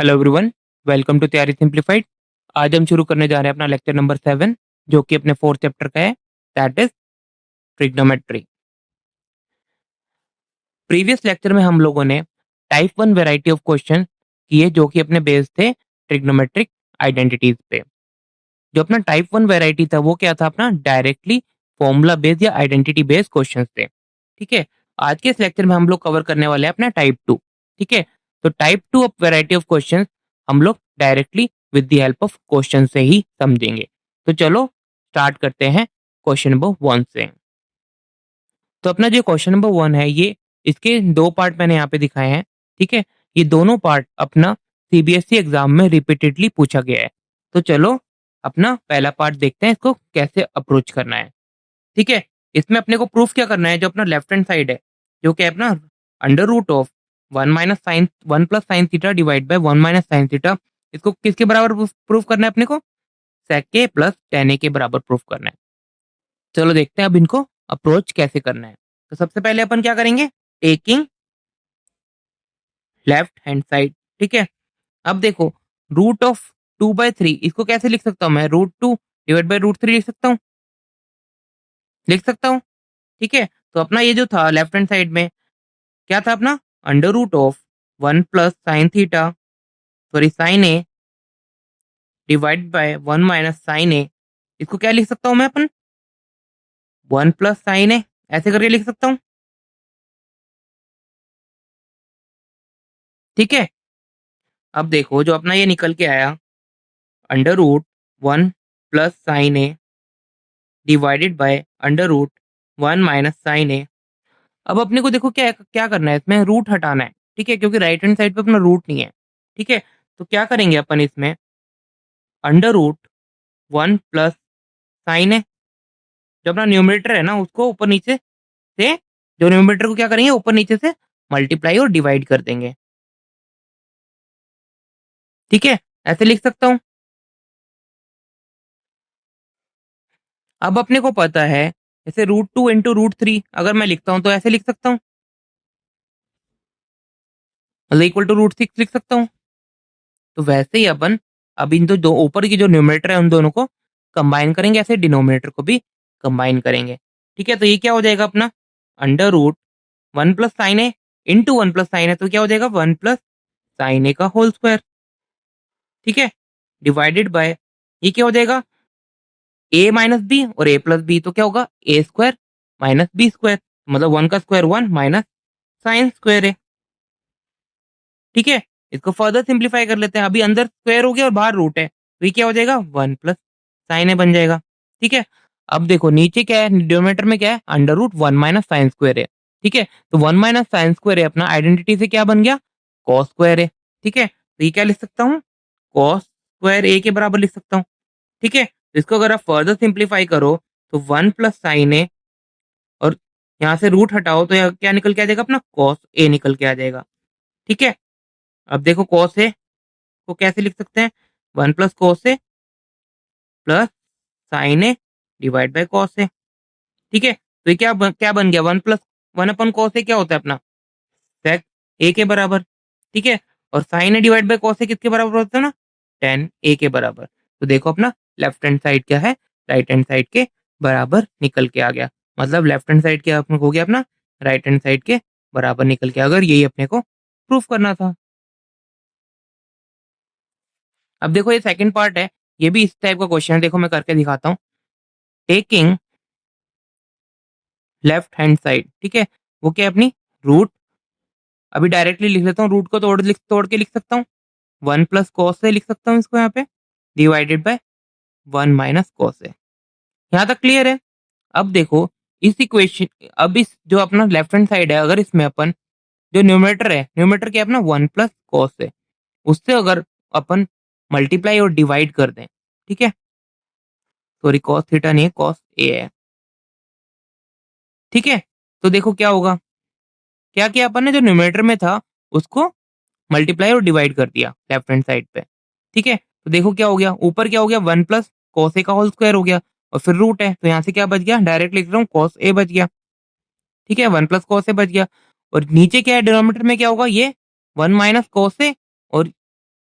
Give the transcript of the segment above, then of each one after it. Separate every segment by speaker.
Speaker 1: Hello everyone, welcome to तैयारी simplified. आज हम शुरू करने जा रहे हैं अपना लेक्चर नंबर 7 जो कि अपने फोर्थ चैप्टर का है, that is trigonometry. Previous lecture में हम लोगों ने टाइप 1 वैरायटी ऑफ क्वेश्चन किए जो कि अपने बेस्ड थे ट्रिग्नोमेट्रिक आइडेंटिटीज पे। जो अपना टाइप 1 वैरायटी था वो क्या था, अपना डायरेक्टली फॉर्मूला बेस्ड या आइडेंटिटी बेस्ड क्वेश्चंस थे। ठीक है, आज के इस लेक्चर में हम लोग कवर करने वाले हैं अपना टाइप 2। ठीक है, तो type 2 of variety of questions हम लोग directly with the help of question से ही समझेंगे। तो चलो स्टार्ट करते हैं क्वेश्चन नंबर 1 से। तो अपना जो क्वेश्चन नंबर 1 है, ये इसके दो पार्ट मैंने यहाँ पे दिखाए हैं। ठीक है, ये दोनों पार्ट अपना सीबीएसई एग्जाम में रिपीटेडली पूछा गया है। तो चलो अपना पहला पार्ट देखते हैं, इसको कैसे अप्रोच करना है। ठीक है, इसमें अपने को प्रूफ क्या करना है, जो अपना लेफ्ट हैंड साइड है जो कि अपना under root of 1 plus sine theta divide by 1 - sine theta, इसको किसके बराबर प्रूफ करना है अपने को, sec a plus tan a के बराबर प्रूफ करना है। चलो देखते हैं अब इनको अप्रोच कैसे करना है। तो सबसे पहले अपन क्या करेंगे, टेकिंग लेफ्ट हैंड साइड। ठीक है, अब देखो √2/3 इसको कैसे लिख सकता हूँ मैं, √2 डिवाइड बाय √3 लिख सकता हूँ। ठीक है, तो अपना ये जो था लेफ्ट हैंड साइड में क्या था अपना, under root of 1 + sine theta, sorry sine A divide by 1 - sine A. इसको क्या लिख सकता हूँ मैं अपन, 1 + साइन ए, ऐसे करके लिख सकता हूँ। ठीक है, अब देखो जो अपना ये निकल के आया, under root 1 + sine A divided by under root 1 - sine A. अब अपने को देखो क्या क्या करना है, इसमें रूट हटाना है। ठीक है, क्योंकि राइट हैंड साइड पे अपना रूट नहीं है। ठीक है, तो क्या करेंगे अपन इसमें, अंडर रूट 1 + साइन ए, जो अपना न्यूमरेटर है ना उसको ऊपर नीचे से, जो न्यूमरेटर को क्या करेंगे ऊपर नीचे से मल्टीप्लाई और डिवाइड कर देंगे। ठीक है, ऐसे लिख सकता हूँ। अब अपने को पता है, जैसे √2 × √3 अगर मैं लिखता हूँ तो ऐसे लिख सकता हूँ, मतलब इक्वल टू √6 लिख सकता हूँ। तो वैसे ही अपन अब इन दो ऊपर की जो न्यूमरेटर है उन दोनों को कंबाइन करेंगे, ऐसे डिनोमिनेटर को भी कंबाइन करेंगे। ठीक है, तो ये क्या हो जाएगा अपना, under root 1 + sine A into 1 + sine ए, तो क्या हो जाएगा 1 + साइन ए का होल स्क्वायर। ठीक है, डिवाइडेड बाय ये क्या हो जाएगा, a - b और a + b, तो क्या होगा a² - b², मतलब 1 का स्क्वायर 1 माइनस साइन स्क्वायर है। ठीक है, इसको फर्दर सिंप्लीफाई कर लेते हैं, अभी अंदर स्क्वायर हो गया और बाहर रूट है, तो ये क्या हो जाएगा 1 + साइन ए बन जाएगा। ठीक है, अब देखो नीचे क्या है, डिनोमिनेटर में क्या है, अंडर रूट 1 - साइन स्क्वायर है। ठीक है, तो 1 - साइन स्क्वायर है अपना आइडेंटिटी से क्या बन गया, कॉस स्क्वायर है। ठीक है, तो ये क्या लिख सकता हूँ, कॉस स्क्वायर ए के बराबर लिख सकता हूँ। ठीक है, तो इसको अगर आप फर्दर सिंप्लीफाई करो तो 1 + साइन ए, और यहाँ से रूट हटाओ तो यहाँ क्या निकल के आ जाएगा अपना, कॉस ए निकल के आ जाएगा। ठीक है, अब देखो कॉस ए को कैसे लिख सकते हैं, 1 + cos A plus sine A divide by cos A. ठीक है, तो ये क्या बन गया, 1 + 1 क्या होता है अपना, sec ए के बराबर। ठीक है, और sine A divide by cos A किसके बराबर होता है ना, tan ए के बराबर। तो देखो अपना लेफ्ट हैंड साइड क्या है, राइट हैंड साइड के बराबर निकल के आ गया, मतलब लेफ्ट हैंड साइड क्या अपने को हो गया अपना, राइट हैंड साइड के बराबर निकल के, अगर यही अपने को प्रूफ करना था। अब देखो ये सेकंड पार्ट है, ये भी इस टाइप का क्वेश्चन है, देखो मैं करके दिखाता हूँ। टेकिंग लेफ्ट हैंड साइड, ठीक है, वो क्या है अपनी रूट, अभी डायरेक्टली लिख लेता हूँ, रूट को तोड़ के लिख सकता हूँ, 1 + cos से लिख सकता हूँ इसको यहाँ पे, डिवाइडेड बाय 1 - cos ए। यहाँ तक क्लियर है। अब देखो इस इक्वेशन, अब इस जो अपना लेफ्ट हैंड साइड है, अगर इसमें अपन जो न्यूमरेटर है, न्यूमरेटर क्या है अपना 1 + cos है, उससे अगर अपन मल्टीप्लाई और डिवाइड कर दें, ठीक है, सॉरी कॉस थीटा नहीं है, कॉस ए है। ठीक है, तो देखो क्या होगा, क्या किया अपन ने, जो न्यूमरेटर में था उसको मल्टीप्लाई और डिवाइड कर दिया लेफ्ट हैंड साइड पे। ठीक है, तो देखो क्या हो गया, ऊपर क्या हो गया 1 + cos ए का होल स्क्वायर हो गया, और फिर रूट है तो यहाँ से क्या बच गया, डायरेक्ट लिख रहा हूँ cos ए बच गया। ठीक है, 1 + cos ए बच गया, और नीचे क्या है डिनोमिनेटर में क्या होगा, ये 1 - cos ए और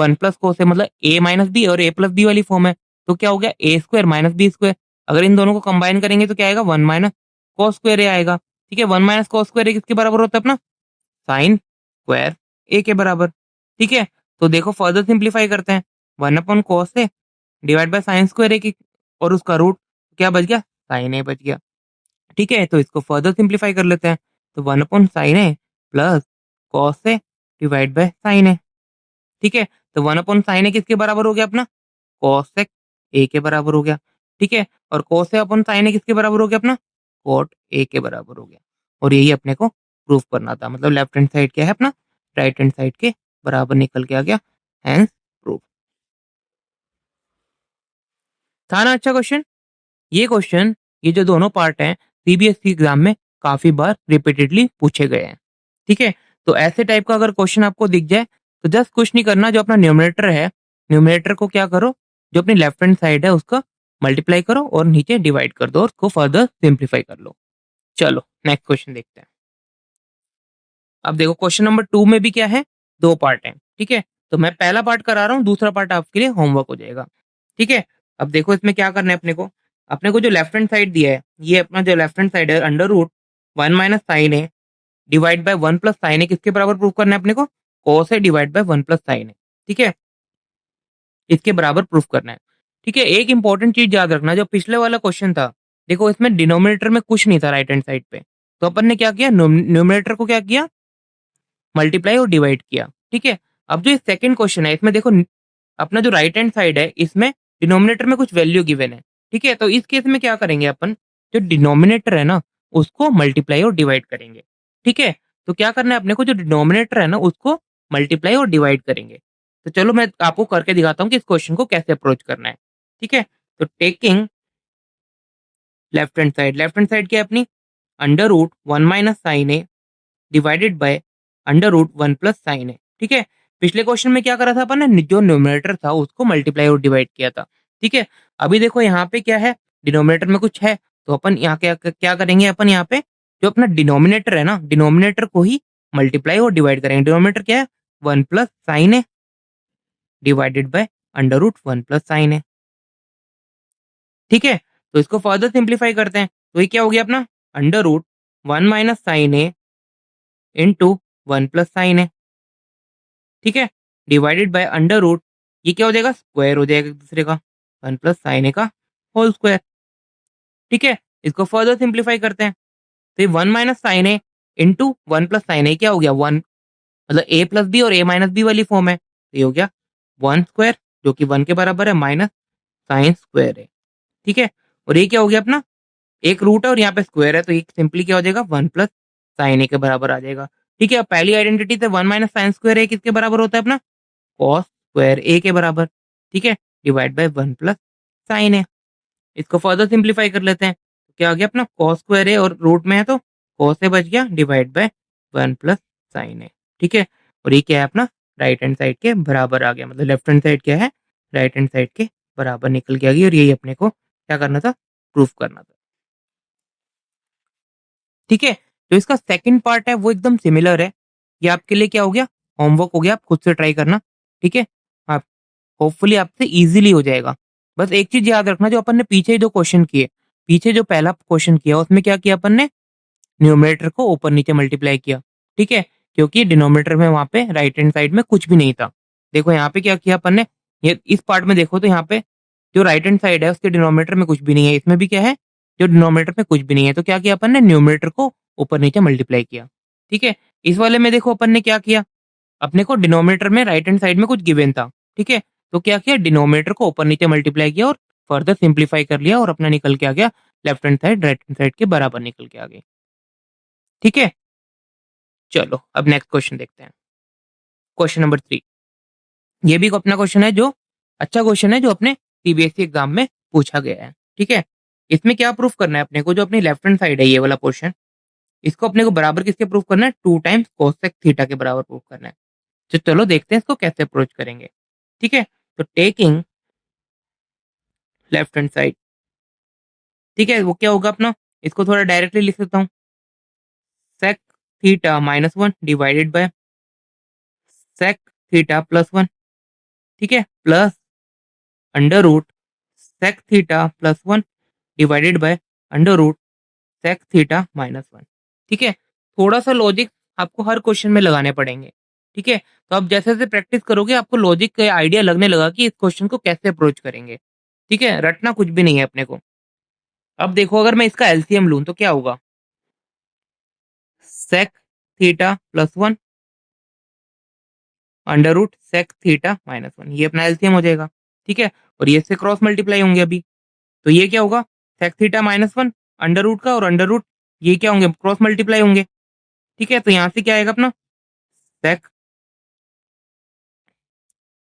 Speaker 1: वन प्लस कोस है, मतलब ए माइनस बी और ए प्लस बी वाली फॉर्म है, तो क्या हो गया ए स्क्वायर माइनस बी स्क्वायर। अगर इन दोनों को कंबाइन करेंगे तो क्या आएगा, वन माइनस कॉस स्क्वायर ए आएगा। ठीक है, वन माइनस कॉस स्क्वायर ए किसके बराबर होता है अपना, साइन स्क्वायर ए के बराबर। ठीक है, तो देखो फर्दर सिंप्लीफाई करते हैं, one upon cos A divide by sine square A की, और उसका रूट क्या बच गया, साइन ए बच गया। ठीक है, तो इसको फर्दर सिंप्लीफाई कर लेते हैं, तो one upon sine A plus cos A divide by sine A. ठीक है, तो वन अपॉन साइन ए किसके बराबर हो गया अपना, कॉसेक ए के बराबर हो गया। ठीक है, और cos A upon sine A किसके बराबर हो गया अपना, कॉट ए के बराबर हो गया। और यही अपने को प्रूफ करना था, मतलब लेफ्ट हैंड साइड क्या है अपना, राइट हैंड साइड के बराबर निकल के आ गया, हैंस प्रूफ। था ना अच्छा क्वेश्चन। ये क्वेश्चन, ये जो दोनों पार्ट हैं, सीबीएसई एग्जाम में काफी बार रिपीटेडली पूछे गए हैं। ठीक है, तो ऐसे टाइप का अगर क्वेश्चन आपको दिख जाए तो जस्ट कुछ नहीं करना, जो अपना न्यूमरेटर है, न्यूमरेटर को क्या करो, जो अपनी लेफ्ट हैंड साइड है उसका मल्टीप्लाई करो और नीचे डिवाइड कर दो और उसको फर्दर सिंप्लीफाई कर लो। चलो नेक्स्ट क्वेश्चन देखते हैं। अब देखो क्वेश्चन नंबर 2 में भी क्या है, दो पार्ट हैं। ठीक है, तो मैं पहला पार्ट करा रहा हूँ, दूसरा पार्ट आपके लिए होमवर्क हो जाएगा। ठीक है, अब देखो इसमें क्या करना है अपने को जो लेफ्ट हैंड साइड दिया है, ये अपना जो लेफ्ट हैंड साइड है under root one minus sine A divide by one plus sine A किसके बराबर प्रूव करना है अपने को, cos A divide by one plus sine A. ठीक है, इसके बराबर प्रूफ करना है। ठीक है, एक इंपॉर्टेंट चीज याद रखना, जो पिछले वाला क्वेश्चन था, देखो इसमें डिनोमिनेटर में कुछ नहीं था राइट हैंड साइड पे, तो अपन ने क्या किया, न्यूमरेटर को क्या किया, मल्टीप्लाई और डिवाइड किया। ठीक है, अब जो सेकंड क्वेश्चन है इसमें देखो, अपना जो राइट हैंड साइड है इसमें डिनोमिनेटर में कुछ वैल्यू गिवन है। ठीक है, तो इस केस में क्या करेंगे अपन, जो डिनोमिनेटर है ना उसको मल्टीप्लाई और डिवाइड करेंगे। ठीक है, तो क्या करना है अपने को, जो डिनोमिनेटर है ना उसको मल्टीप्लाई और डिवाइड करेंगे। तो चलो मैं आपको करके दिखाता हूँ कि इस क्वेश्चन को कैसे अप्रोच करना है। ठीक है, तो टेकिंग लेफ्ट हैंड साइड क्या है अपनी, under root one minus sine A divided by under root one plus sine A. ठीक है, पिछले क्वेश्चन में क्या करा था अपन ने, जो न्यूमरेटर था उसको मल्टीप्लाई और डिवाइड किया था। ठीक है, अभी देखो यहाँ पे क्या है, डिनोमिनेटर में कुछ है, तो अपन यहाँ क्या क्या करेंगे, अपन यहाँ पे जो अपना डिनोमिनेटर है ना, डिनोमिनेटर को ही मल्टीप्लाई और डिवाइड करेंगे। डिनोमिनेटर क्या है, one plus sine A divided by under root one plus sine A. ठीक है, तो इसको फर्दर सिंप्लीफाई करते हैं, तो ये क्या हो गया अपना, under root one minus sine A into one plus sine A. ठीक है, डिवाइडेड बाय अंडर रूट, ये क्या हो जाएगा, स्क्वायर हो जाएगा एक दूसरे का, वन प्लस साइन ए का होल स्क्वायर। ठीक है, इसको फर्दर सिंप्लीफाई करते हैं, तो ये one minus sine A into one plus sine ए क्या हो गया, वन, मतलब ए प्लस बी और ए माइनस बी वाली फॉर्म है, तो ये हो गया वन स्क्वायर जो कि वन के बराबर है माइनस साइन स्क्वायर है। ठीक है, और ये क्या हो गया अपना, एक रूट है और यहाँ पे स्क्वायर है, तो ये सिंपली क्या हो जाएगा, वन प्लस साइन ए के बराबर आ जाएगा। ठीक है, अब पहली आइडेंटिटी से वन माइनस साइन स्क्वायर ए किसके बराबर होता है अपना, कॉस स्क्वायर ए के बराबर। ठीक है, divide by one plus sine A. इसको फर्दर सिंप्लीफाई कर लेते हैं, तो क्या आ गया अपना, कॉस स्क्वायर ए और रूट में है तो कॉस ए बच गया divide by one plus sine A. ठीक है, और ये क्या है अपना, राइट हैंड साइड के बराबर आ गया, मतलब लेफ्ट हैंड साइड क्या है, राइट हैंड साइड के बराबर निकल के आ गई, और यही अपने को क्या करना था, प्रूफ करना था। ठीक है, जो इसका सेकंड पार्ट है वो एकदम सिमिलर है, ये आपके लिए क्या हो गया, होमवर्क हो गया, आप खुद से ट्राई करना। ठीक है, आप होपफुली आपसे इजीली हो जाएगा। बस एक चीज याद रखना, जो अपन ने पीछे जो क्वेश्चन किए, पीछे जो पहला क्वेश्चन किया उसमें क्या किया अपन ने, न्यूमरेटर को ऊपर नीचे मल्टीप्लाई किया। ठीक है, क्योंकि डिनोमिनेटर में वहां पे राइट हैंड साइड में कुछ भी नहीं था। देखो यहाँ पे क्या किया अपन ने, ये इस पार्ट में देखो तो यहाँ पे जो राइट हैंड साइड है उसके डिनोमिनेटर में कुछ भी नहीं है, इसमें भी क्या है, जो डिनोमिनेटर में कुछ भी नहीं है, तो क्या किया अपन ने, न्यूमरेटर को ऊपर नीचे मल्टीप्लाई किया। ठीक है, इस वाले में देखो अपन ने क्या किया, अपने को डिनोमिनेटर में राइट हैंड साइड में कुछ गिवन था। ठीक है, तो क्या किया, डिनोमिनेटर को ऊपर नीचे मल्टीप्लाई किया और फर्दर सिंप्लीफाई कर लिया, और अपना निकल के आ गया left hand side right hand side के बराबर निकल के आ गई। ठीक है, चलो अब नेक्स्ट क्वेश्चन देखते हैं, क्वेश्चन नंबर 3। ये भी अपना क्वेश्चन है, जो अच्छा क्वेश्चन है, जो अपने सीबीएसई एग्जाम में पूछा गया है। ठीक है, इसमें क्या प्रूफ करना है अपने को, जो अपनी लेफ्ट हैंड साइड है ये वाला पोर्शन, इसको अपने को बराबर किसके प्रूफ करना है, टू टाइम्स कोसेक थीटा के बराबर प्रूफ करना है। तो चलो देखते हैं इसको कैसे अप्रोच करेंगे। ठीक है, तो टेकिंग लेफ्ट हैंड साइड, ठीक है, वो क्या होगा अपना, इसको थोड़ा डायरेक्टली लिख सकता हूँ, sec theta minus one divided by sec theta plus one. ठीक है, plus under root sec theta plus 1 divided by under root sec theta minus 1। ठीक है, थोड़ा सा लॉजिक आपको हर क्वेश्चन में लगाने पड़ेंगे। ठीक है, तो आप जैसे जैसे प्रैक्टिस करोगे आपको लॉजिक का आइडिया लगने लगा कि इस क्वेश्चन को कैसे अप्रोच करेंगे। ठीक है, रटना कुछ भी नहीं है अपने को। अब देखो अगर मैं इसका एलसीएम लूं तो क्या होगा, sec theta plus 1 under root sec theta minus 1, ये अपना एलसीएम हो जाएगा। ठीक है, और ये इससे क्रॉस मल्टीप्लाई होंगे अभी, तो ये क्या होगा, sec theta minus 1 under root का और अंडर रूट ये क्या होंगे, क्रॉस मल्टीप्लाई होंगे। ठीक है, तो यहाँ से क्या आएगा अपना सेक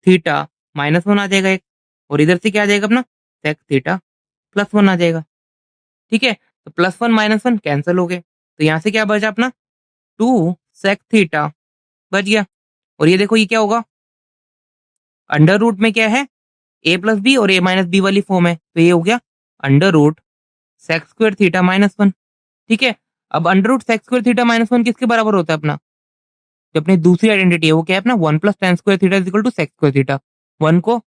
Speaker 1: थीटा माइनस 1 आ जाएगा एक, और इधर से क्या आ जाएगा अपना सेक थीटा प्लस 1 आ जाएगा। ठीक है, तो प्लस 1 माइनस 1 कैंसिल हो गए, तो यहाँ से क्या बचा अपना 2 सेक थीटा बच गया। और ये देखो ये क्या होगा, अंडर रूट में क्या है ए प्लस बी और ए माइनस बी वाली फॉर्म है, तो ये हो गया under root sec square theta minus 1। ठीक है, अब under root sec square theta minus 1 किसके बराबर होता है अपना, जो अपनी दूसरी आइडेंटिटी है वो क्या है अपना 1 plus tan square theta is equal to sec square theta. 1 को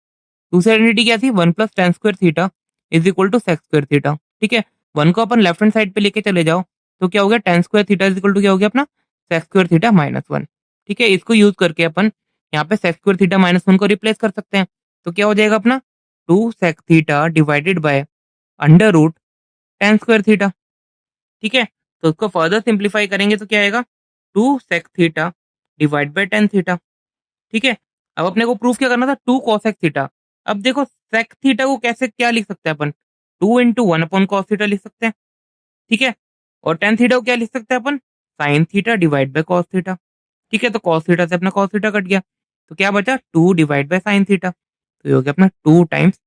Speaker 1: दूसरी आइडेंटिटी क्या थी, 1 plus tan square theta is equal to sec square theta. ठीक है, 1 को अपन लेफ्ट हैंड साइड पे लेके चले जाओ तो क्या हो गया, tan square theta is equal to क्या हो गया अपना सेक स्क्वायर थीटा माइनस 1। ठीक है, इसको यूज करके अपन यहाँ पे सेक स्क्वायर थीटा माइनस 1 को रिप्लेस कर सकते हैं, तो क्या हो जाएगा अपना 2 sec theta divided by under root tan square theta. ठीक है, तो उसको फर्दर सिंप्लीफाई करेंगे तो क्या आएगा 2 sec theta divide by tan theta. ठीक है, अब अपने को प्रूफ क्या करना था, 2 cosec थीटा। अब देखो सेक थीटा को कैसे क्या लिख सकते हैं अपन, 2 इंटू 1 अपॉन कॉस थीटा लिख सकते हैं। ठीक है, और टेन थीटा को क्या लिख सकते हैं अपन, sine theta divide by cos theta. ठीक है, तो कॉस थीटा से अपना कॉस थीटा कट गया, तो क्या बचा 2 डिवाइड बाय साइन थीटा, तो ये हो गया अपना 2 टाइम्स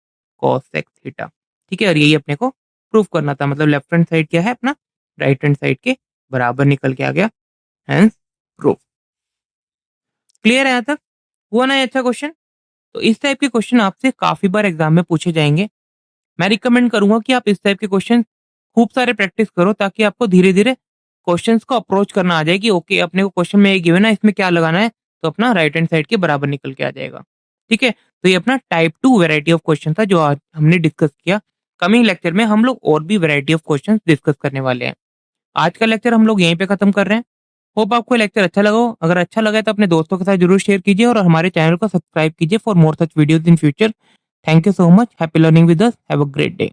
Speaker 1: कॉस सेक थीटा। ठीक है, और यही अपने को प्रूफ करना था, मतलब लेफ्ट हैंड साइड क्या है अपना राइट हैंड साइड के बराबर निकल के आ गया, हेंस प्रूफ। क्लियर है यहाँ तक, हुआ ना ये अच्छा क्वेश्चन। तो इस टाइप के क्वेश्चन आपसे काफी बार एग्जाम में पूछे जाएंगे। मैं रिकमेंड करूंगा कि आप इस टाइप के क्वेश्चन खूब सारे प्रैक्टिस करो, ताकि आपको धीरे धीरे क्वेश्चंस को अप्रोच करना आ जाए कि ओके अपने को क्वेश्चन में ये गिवन है इसमें क्या लगाना है, तो अपना राइट हैंड साइड के बराबर निकल के आ जाएगा। ठीक है, तो ये अपना टाइप 2 वैरायटी ऑफ क्वेश्चन था जो आज हमने डिस्कस किया। कमिंग लेक्चर में हम लोग और भी वैरायटी ऑफ क्वेश्चन डिस्कस करने वाले हैं। आज का लेक्चर हम लोग यहीं पे खत्म कर रहे हैं। होप आपको लेक्चर अच्छा लगा हो। अगर अच्छा लगा है तो अपने दोस्तों के साथ जरूर शेयर कीजिए और हमारे चैनल को सब्सक्राइब कीजिए for more such videos in future. Thank you so much, happy learning with us, have a great day.